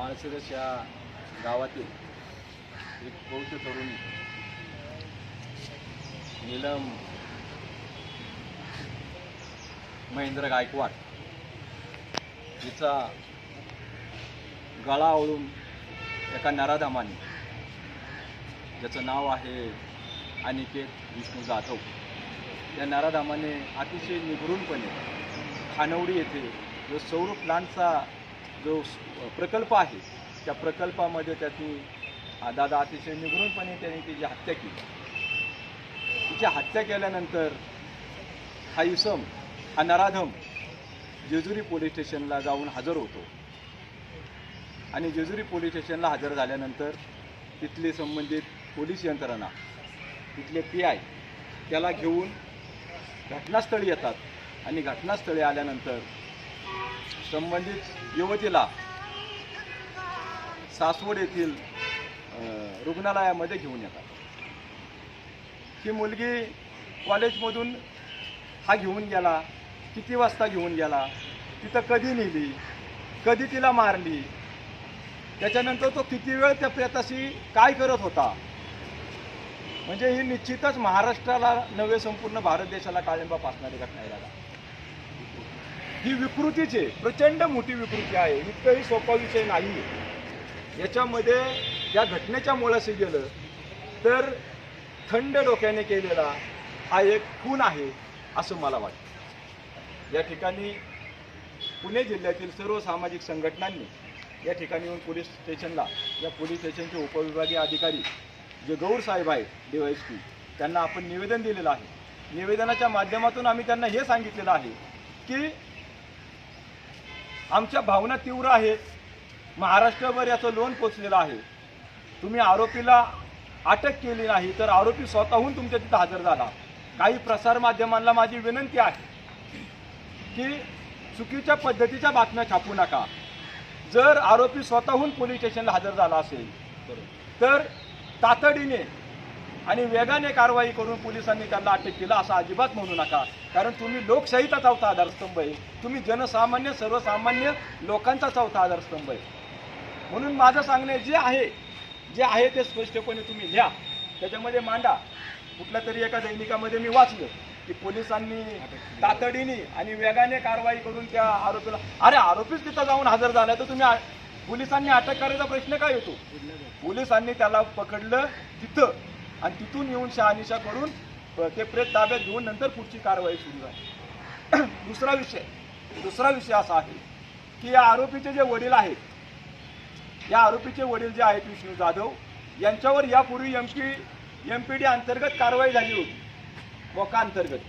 माळशिरस या गावातील एक बौद्ध तरुणी नीलम महेंद्र गायकवाड हिचा गळा आवळून एका नराधमाने, ज्याचं नाव आहे अनिकेत विष्णू जाधव, या नराधमाने अतिशय निगरूनपणे खानवडी येथे जो सौर प्लांटचा जो प्रकल्प आहे त्या प्रकल्पामध्ये त्याची दादा अतिशय निगरूनपणे त्याने तिची हत्या केली. तिची हत्या केल्यानंतर हा इसम, हा नराधम जेजुरी पोलीस स्टेशनला जाऊन हजर होतो आणि जेजुरी पोलीस स्टेशनला हजर झाल्यानंतर तिथले संबंधित पोलीस यंत्रणा, तिथले PI त्याला घेऊन घटनास्थळी येतात आणि घटनास्थळी आल्यानंतर संबंधित युवतीला सासवड येथील रुग्णालयामध्ये घेऊन येतात. ही मुलगी कॉलेजमधून हा घेऊन गेला, किती वाजता घेऊन गेला, तिथं कधी नेली, कधी तिला मारली, त्याच्यानंतर तो किती वेळ त्या प्रेताशी काय करत होता, म्हणजे ही निश्चितच महाराष्ट्राला नव्हे संपूर्ण भारत देशाला काळिंबा फासणारी घटना आहे. ही विकृतीची प्रचंड मोठी विकृती आहे, इतकंही सोपा विषय नाही. याच्यामध्ये या घटनेच्या मुळाशी गेलं तर थंड डोक्याने केलेला हा एक खून आहे असं मला वाटतं. या ठिकाणी पुणे जिल्ह्यातील सर्व सामाजिक संघटनांनी या ठिकाणी येऊन पोलीस स्टेशनला, या पोलीस स्टेशनचे उपविभागीय अधिकारी जे गौर साहेब आहेत DYSP, त्यांना आपण निवेदन दिलेलं आहे. निवेदनाच्या माध्यमातून आम्ही त्यांना हे सांगितलेलं आहे की आमच्या भावना तीव्र आहेत, महाराष्ट्रभर याचं लोन पोचलेलं आहे. तुम्ही आरोपीला अटक केली नाही तर आरोपी स्वतःहून तुमच्या तिथं हजर झाला. काही प्रसारमाध्यमांना माझी विनंती आहे की चुकीच्या पद्धतीच्या बातम्या छापू नका. जर आरोपी स्वतःहून पोलीस स्टेशनला हजर झाला असेल तर तातडीने आणि वेगाने कारवाई करून पोलिसांनी त्यांना अटक केलं असं अजिबात म्हणू नका. कारण तुम्ही लोकशाहीचा चौथा आधारस्तंभ आहे, तुम्ही जनसामान्य सर्वसामान्य लोकांचा चौथा आधारस्तंभ आहे. म्हणून माझं सांगणे जे आहे ते स्पष्टपणे तुम्ही लिहा, त्याच्यामध्ये मांडा. कुठल्या तरी एका दैनिकामध्ये मी वाचलं की पोलिसांनी तातडीने आणि वेगाने कारवाई करून त्या आरोपीला, अरे आरोपीच तिथं जाऊन हजर झाला तर तुम्ही पोलिसांनी अटक करायचा प्रश्न काय येतो? पोलिसांनी त्याला पकडलं तिथं आणि तिथून येऊन शहानिशा करून ते प्रेत ताब्यात घेऊन नंतर पुढची कारवाई सुरू झाली. दुसरा विषय असा आहे की या आरोपीचे जे वडील आहेत, या आरोपीचे वडील जे आहेत विष्णू जाधव, यांच्यावर यापूर्वी MPD अंतर्गत कारवाई झाली होती, मोका अंतर्गत.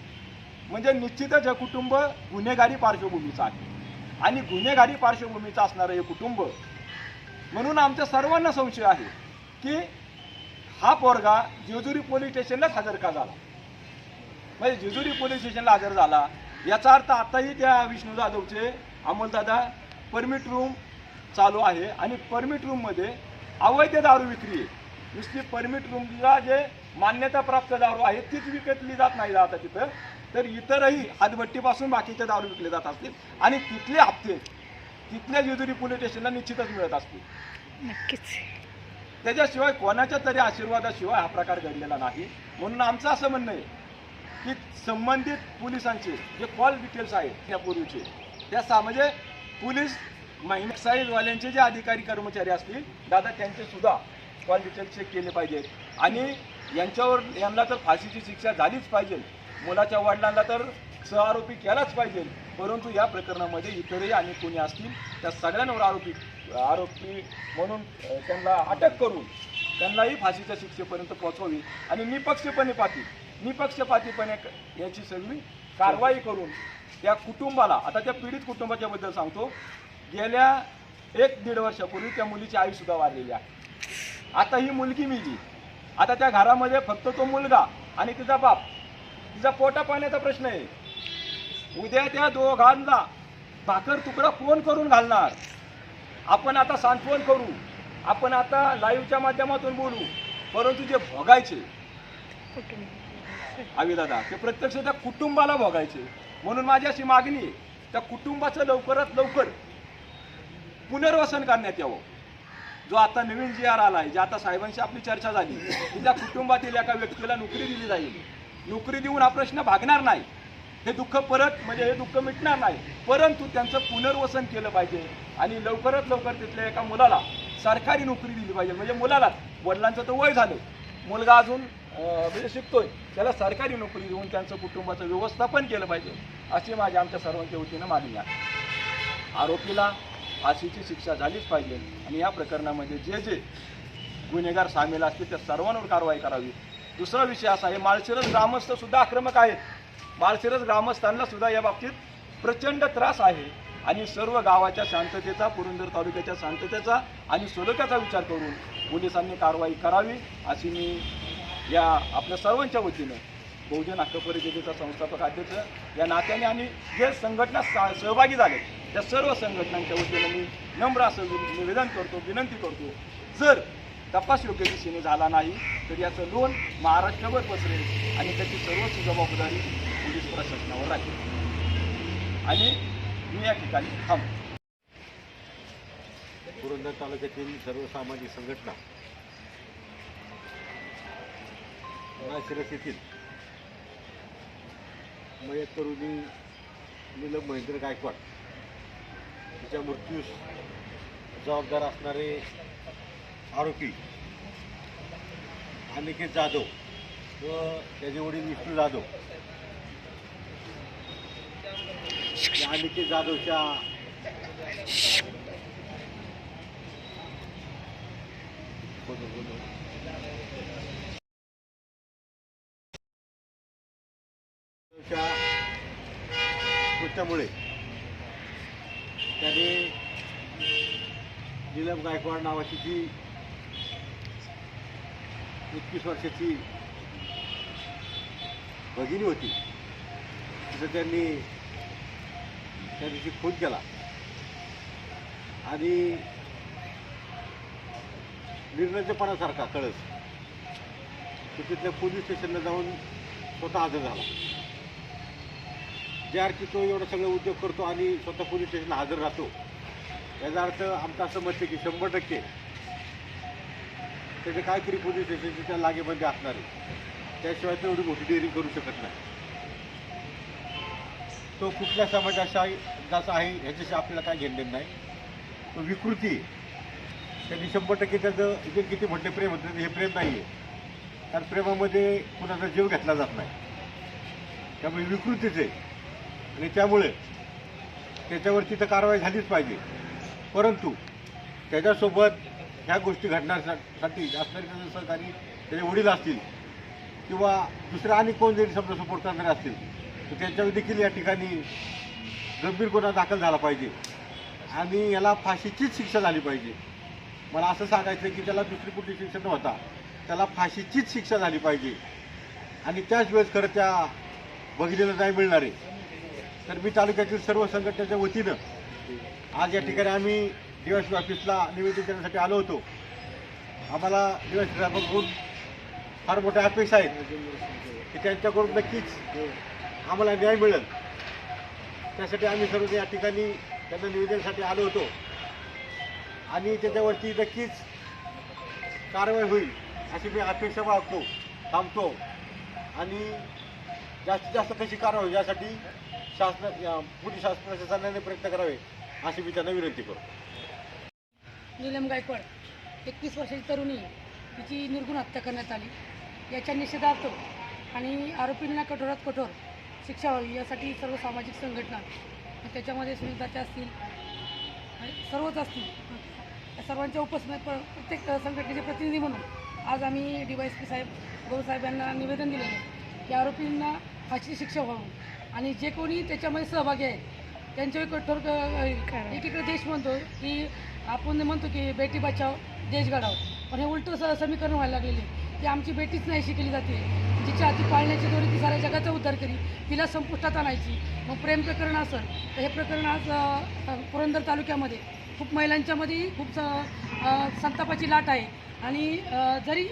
म्हणजे निश्चितच हे कुटुंब गुन्हेगारी पार्श्वभूमीचं आहे आणि गुन्हेगारी पार्श्वभूमीचं असणारं हे कुटुंब. म्हणून आमच्या सर्वांना संशय आहे की हा पोरगा जेजुरी पोलीस स्टेशनलाच हजर का झाला. म्हणजे जेजुरी पोलीस स्टेशनला हजर झाला याचा अर्थ आताही त्या विष्णू जाधवचे अमोलदादा परमिट रूम चालू आहे आणि परमिट रूममध्ये अवैध दारू विक्री आहे. नुसती परमिट रूमला जे मान्यताप्राप्त दारू आहे तीच विकली जात नाही आता तिथं, तर इतरही हातभट्टीपासून बाकीचे दारू विकले जात असतील आणि तिथले हप्ते तिथल्या जेजुरी पोलीस स्टेशनला निश्चितच मिळत असतील. नक्कीच. त्याच्याशिवाय कोणाच्या तरी आशीर्वादाशिवाय हा प्रकार घडलेला नाही. म्हणून आमचं असं म्हणणं आहे की संबंधित पोलिसांचे जे कॉल डिटेल्स आहेत त्यापूर्वीचे म्हणजे पोलीस एक्साईजवाल्यांचे जे अधिकारी कर्मचारी असतील दादा, त्यांचे सुद्धा कॉल डिटेल्स चेक केले पाहिजेत आणि यांना तर फाशीची शिक्षा झालीच पाहिजे. मुलाच्या वडिलांना तर सहआरोपी केलाच पाहिजे. परंतु या प्रकरणामध्ये इतरही आणि कोणी असतील त्या सगळ्यांवर आरोपी म्हणून त्यांना अटक करून त्यांनाही फाशीच्या शिक्षेपर्यंत पोहोचवावी आणि निपक्षपातीपणे याची सगळी कारवाई करून त्या कुटुंबाला, आता त्या पीडित कुटुंबाच्याबद्दल सांगतो, गेल्या 1-1.5 वर्षापूर्वी त्या मुलीची आईसुद्धा वारलेली आहे. आता ही मुलगी मिली, आता त्या घरामध्ये फक्त तो मुलगा आणि तिचा बाप, तिचा पोटा पाण्याचा प्रश्न आहे. उद्या त्या दोघांना भाकर तुकडा कोण करून घालणार? आपण आता सांत्वन करू, आपण आता लाईव्हच्या माध्यमातून बोलू, परंतु जे भोगायचे दादा ते प्रत्यक्ष त्या कुटुंबाला भोगायचे. म्हणून माझी अशी मागणी आहे त्या कुटुंबाचं लवकरात लवकर पुनर्वसन करण्यात यावं. जो आता नवीन जी आर आला आहे, जे आता साहेबांशी आपली चर्चा झाली, की त्या कुटुंबातील एका व्यक्तीला नोकरी दिली जाईल. नोकरी देऊन हा प्रश्न भागणार नाही, हे दुःख परत म्हणजे हे दुःख मिटणार नाही, परंतु त्यांचं पुनर्वसन केलं पाहिजे आणि लवकरात लवकर तिथल्या एका मुलाला सरकारी नोकरी दिली पाहिजे. म्हणजे मुलाला, वडिलांचं तर वय झालं, मुलगा अजून म्हणजे शिकतोय, त्याला सरकारी नोकरी देऊन त्यांचं कुटुंबाचं व्यवस्थापन केलं पाहिजे, अशी माझी आमच्या सर्वांच्या वतीनं मागणी आहे. आरोपीला फाशीची शिक्षा झालीच पाहिजे आणि या प्रकरणामध्ये जे जे गुन्हेगार सामील असतील त्या सर्वांवर कारवाई करावी. दुसरा विषय असा आहे, माळशिरस ग्रामस्थ सुद्धा आक्रमक आहेत. माळशिरस ग्रामस्थांना सुद्धा या बाबतीत प्रचंड त्रास आहे आणि सर्व गावाच्या शांततेचा, पुरंदर तालुक्याच्या शांततेचा आणि सुरक्षेचा विचार करून पोलिसांनी कारवाई करावी, अशी मी या आपल्या सर्वांच्या वतीनं बहुजन हक्क परिषदेचा संस्थापक अध्यक्ष या नात्याने आणि जे संघटना सहभागी झाले त्या सर्व संघटनांच्या वतीनं मी नम्र असं निवेदन करतो, विनंती करतो, जर तपास योग्य दिशेने झाला नाही तर याचं लोन महाराष्ट्रभर पसरेल आणि त्याची सर्वच जबाबदारी पोलीस प्रशासनावर राहील. आणि मी या ठिकाणी थांबतो. पुरंदर तालुक्यातील सर्व सामाजिक संघटना माळशिरस येथील मयत तरुणी नीलम महेंद्र गायकवाड तिच्या मृत्यूस जबाबदार असणारे आरोपी अनिकेत जाधव व त्याचे वडील विष्णू जाधव या अनिकेत जाधवच्या कृत्यामुळे त्याने नीलम गायकवाड नावाची जी 21 वर्षाची भगिनी होती तिचं त्यांनी त्या दिवशी खून केला आणि निर्लज्जपणासारखा कळस तो तिथल्या पोलीस स्टेशनला जाऊन स्वतः हजर झाला. ज्या अर्थी तो एवढं सगळं उद्योग करतो आणि स्वतः पोलीस स्टेशनला हजर राहतो, याचा अर्थ आमचं असं मत आहे की 100% त्याचे काहीतरी पोलीस स्टेशनची त्या लागेमध्ये असणार आहे, त्याशिवाय तो एवढी मोठी डेअरिंग करू शकत नाही. तो कुठल्या समाजाचा जसा आहे ह्याच्याशी आपल्याला काय घेणं नाही. तो विकृती त्यांनी 100% त्याचं इथे किती मोठे प्रेम होतं हे प्रेम नाही आहे, कारण प्रेमामध्ये कुणाचा जीव घेतला जात नाही, त्यामुळे विकृतीच आहे आणि त्यामुळे त्याच्यावरती तर कारवाई झालीच पाहिजे. परंतु त्याच्यासोबत ह्या गोष्टी घडण्यासाठी असणारे त्याचे सहकारी त्याचे वडील असतील किंवा दुसरे आणि कोण जरी समजा सपोर्ट करणारे असतील तर त्यांच्यावर देखील या ठिकाणी गंभीर गुन्हा दाखल झाला पाहिजे आणि याला फाशीचीच शिक्षा झाली पाहिजे. मला असं सांगायचं आहे की त्याला दुसरी कुठली शिक्षा न होता त्याला फाशीचीच शिक्षा झाली पाहिजे आणि त्याच वेळेस खरं त्या भगिनीला नाही मिळणार आहे. तर मी तालुक्यातील सर्व संघटनेच्या वतीनं आज या ठिकाणी आम्ही DYSP ऑफिसला निवेदन देण्यासाठी आलो होतो. आम्हाला DYSP साहेबांकडून फार मोठ्या अपेक्षा आहेत की त्यांच्याकडून नक्कीच आम्हाला न्याय मिळेल. त्यासाठी आम्ही सर्व या ठिकाणी त्यांना निवेदनासाठी आलो होतो आणि त्याच्यावरती नक्कीच कारवाई होईल अशी मी अपेक्षा बाळगतो, थांबतो आणि जास्तीत जास्त कशी कारवाई होईल यासाठी पोलीस प्रशासनाने प्रयत्न करावे अशी मी त्यांना विनंती करतो. नीलम गायकवाड 21 वर्षाची तरुणी, तिची निर्गुण हत्या करण्यात आली. याच्या निषेधार्थ आणि आरोपींना कठोरात कठोर शिक्षा व्हावी यासाठी सर्व सामाजिक संघटना, त्याच्यामध्ये सुनीताच्या असतील, सर्वच असतील, या सर्वांच्या उपस्थितीत प्रत्येक संघटनेचे प्रतिनिधी म्हणून आज आम्ही DYSP साहेब गौसाहेब यांना निवेदन दिलेलं आहे की आरोपींना फाशीची शिक्षा व्हावी आणि जे कोणी त्याच्यामध्ये सहभागी आहेत त्यांच्यावर कठोर एकीकडे देश म्हणतो की आपण म्हणतो की बेटी बचाव देश घडाव, पण हे उलटं समीकरण व्हायला लागलेले की आमची बेटीच नाही शिकली जाते, जिच्या हाती पाळण्याची दोरी ती साऱ्या जगाचा उद्धार करी, तिला संपुष्टात आणायची. मग प्रेम प्रकरण असेल तर हे प्रकरण आज पुरंदर तालुक्यामध्ये खूप महिलांच्यामध्ये खूप संतापाची लाट आहे आणि जरी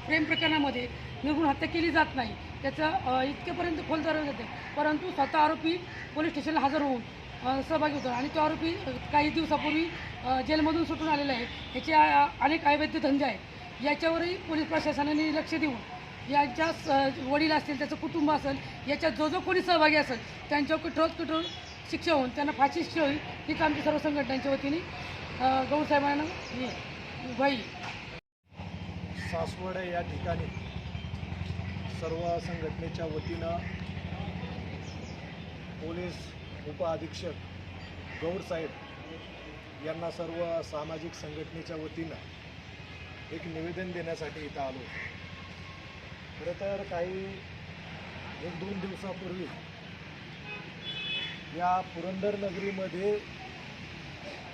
प्रेम प्रकरणामध्ये निर्गुण हत्या केली जात नाही त्याचं इतक्यापर्यंत खोल धरलं जाते, परंतु स्वतः आरोपी पोलीस स्टेशनला हजर होऊन सहभागी होतो आणि तो आरोपी काही दिवसापूर्वी जेलमधून सुटून आलेला आहे. याचे अनेक अवैध धंदे आहेत. याच्यावरही पोलीस प्रशासनाने लक्ष देऊन यांच्या वडील असतील, त्याचं कुटुंब असेल, याच्यात जो जो कोणी सहभागी असेल त्यांच्यावर कठोर शिक्षा होऊन त्यांना फाशी शिक्षा होईल हीच आमची सर्व संघटनांच्या वतीने गौरसाहेबांना ग्वाही. सासवड या ठिकाणी सर्व संघटनेच्या वतीनं पोलीस उपअधीक्षक गौरसाहेब यांना सर्व सामाजिक संघटनेच्या वतीनं एक निवेदन देण्यासाठी इथं आलो. खरं तर काही 1-2 दिवसापूर्वी या पुरंदर नगरीमध्ये,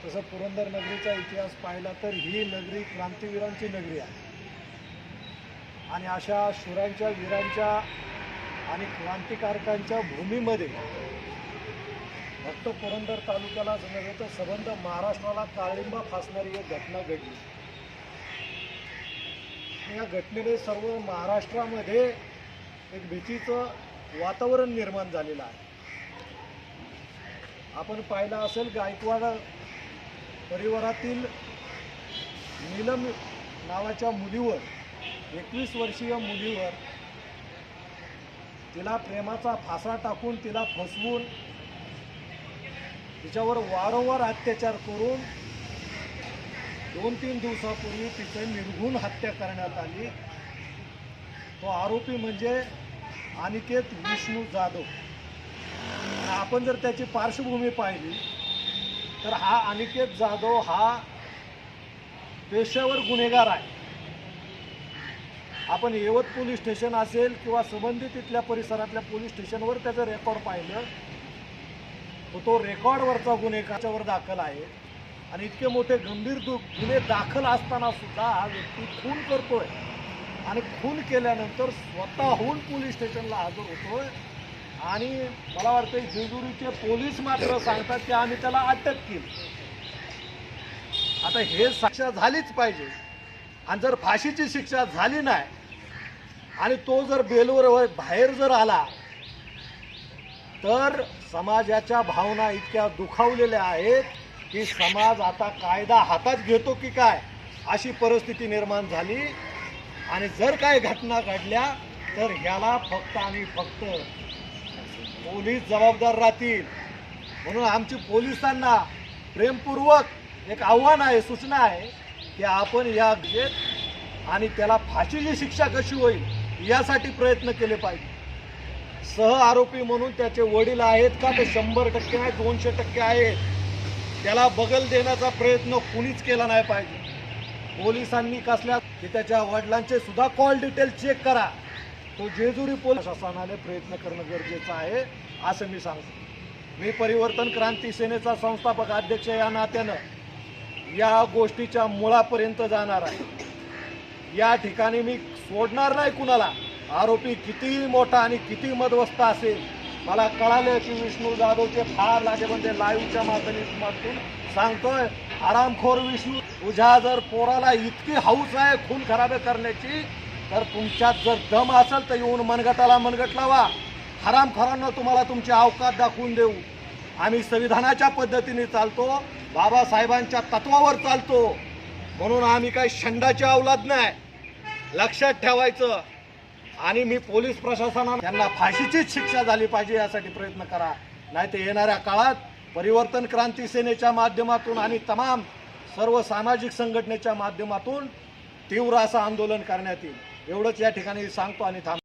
तसं पुरंदर नगरीचा इतिहास पाहिला तर ही नगरी क्रांतीवीरांची नगरी आहे आणि अशा शूरांच्या, वीरांच्या आणि क्रांतिकारकांच्या भूमीमध्ये फक्त पुरंदर तालुक्याला नव्हे तर संबंध महाराष्ट्राला काळिंबा फासणारी एक घटना घडली. या घटनेने सर्व महाराष्ट्रामध्ये एक भीतीचं वातावरण निर्माण झालेलं आहे. आपण पाहिलं असेल, गायकवाड परिवारातील नीलम नावाच्या मुलीवर, 21 वर्षीय मुलीवर तिला प्रेमाचा फासा टाकून, तिला फसवून, तिच्यावर वारंवार अत्याचार करून 2-3 दिवसापूर्वी तिची निर्घृण हत्या करण्यात आली. तो आरोपी म्हणजे अनिकेत विष्णू जाधव. आपण जर त्याची पार्श्वभूमी पाहिली तर हा अनिकेत जाधव हा पेशावर गुन्हेगार आहे. आपण येवत पोलीस स्टेशन असेल किंवा संबंधित इथल्या परिसरातल्या पोलीस स्टेशनवर त्याचं रेकॉर्ड पाहिलं तर तो रेकॉर्डवरचा गुन्हेगारावर दाखल आहे. आणि इतके मोठे गंभीर गुन्हे दाखल असताना सुद्धा हा व्यक्ती खून करतोय आणि खून केल्यानंतर स्वतःहून पोलीस स्टेशनला हजर होतोय. आणि मला वाटतं जेजुरीचे पोलीस मात्र सांगतात की आम्ही त्याला अटक केली. आता हे शिक्षा झालीच पाहिजे. आणि जर फाशीची शिक्षा झाली नाही आणि तो जर बेलवर बाहेर जर आला तर समाजाच्या भावना इतक्या दुखावलेल्या आहेत की समाज आता कायदा हातात घेतो की काय अशी परिस्थिती निर्माण झाली. आणि जर काय घटना घडल्या तर ह्याला फक्त आणि फक्त पोलीस जबाबदार राहतील. म्हणून आमची पोलिसांना प्रेमपूर्वक एक आव्हान आहे, सूचना आहे की आपण या आणि त्याला फाशीची शिक्षा कशी होईल यासाठी प्रयत्न केले पाहिजे. सह आरोपी म्हणून त्याचे वडील आहेत का ते 100% आहे, 200% आहेत. त्याला बगल देण्याचा प्रयत्न कुणीच केला नाही पाहिजे. पोलिसांनी कसल्या की त्याच्या वडिलांचे सुद्धा कॉल डिटेल चेक करा. तो जेजुरी पोलीस प्रशासनाने प्रयत्न करणं गरजेचं आहे असं मी सांगतो. मी परिवर्तन क्रांती सेनेचा संस्थापक अध्यक्ष या नात्यानं या गोष्टीच्या मुळापर्यंत जाणार आहे. या ठिकाणी मी सोडणार नाही कुणाला. आरोपी कितीही मोठा आणि किती मदवस्त असेल, मला कळालं की विष्णू जाधवचे फार लागेबंदे लाईव्हच्या माध्यमातून सांगतोय. आरामखोर विष्णू, तुझ्या जर पोराला इतकी हौस आहे खून खराबे करण्याची तर तुमच्यात जर दम असेल तर येऊन मनगटाला मनगट लावा. हरामखोरांना तुम्हाला तुमची अवकात दाखवून देऊ. आम्ही संविधानाच्या पद्धतीने चालतो, बाबासाहेबांच्या तत्वावर चालतो. म्हणून आम्ही काही शंडाची अवलाद नाही, लक्षात ठेवायचं. आणि मी पोलीस प्रशासनाला त्यांना फाशीचीच शिक्षा झाली पाहिजे यासाठी प्रयत्न करा. नाही तर येणाऱ्या काळात परिवर्तन क्रांती सेनेच्या माध्यमातून आणि तमाम सर्व सामाजिक संघटनेच्या माध्यमातून तीव्र असं आंदोलन करण्यात येईल. एवढंच या ठिकाणी सांगतो आणि थांबतो.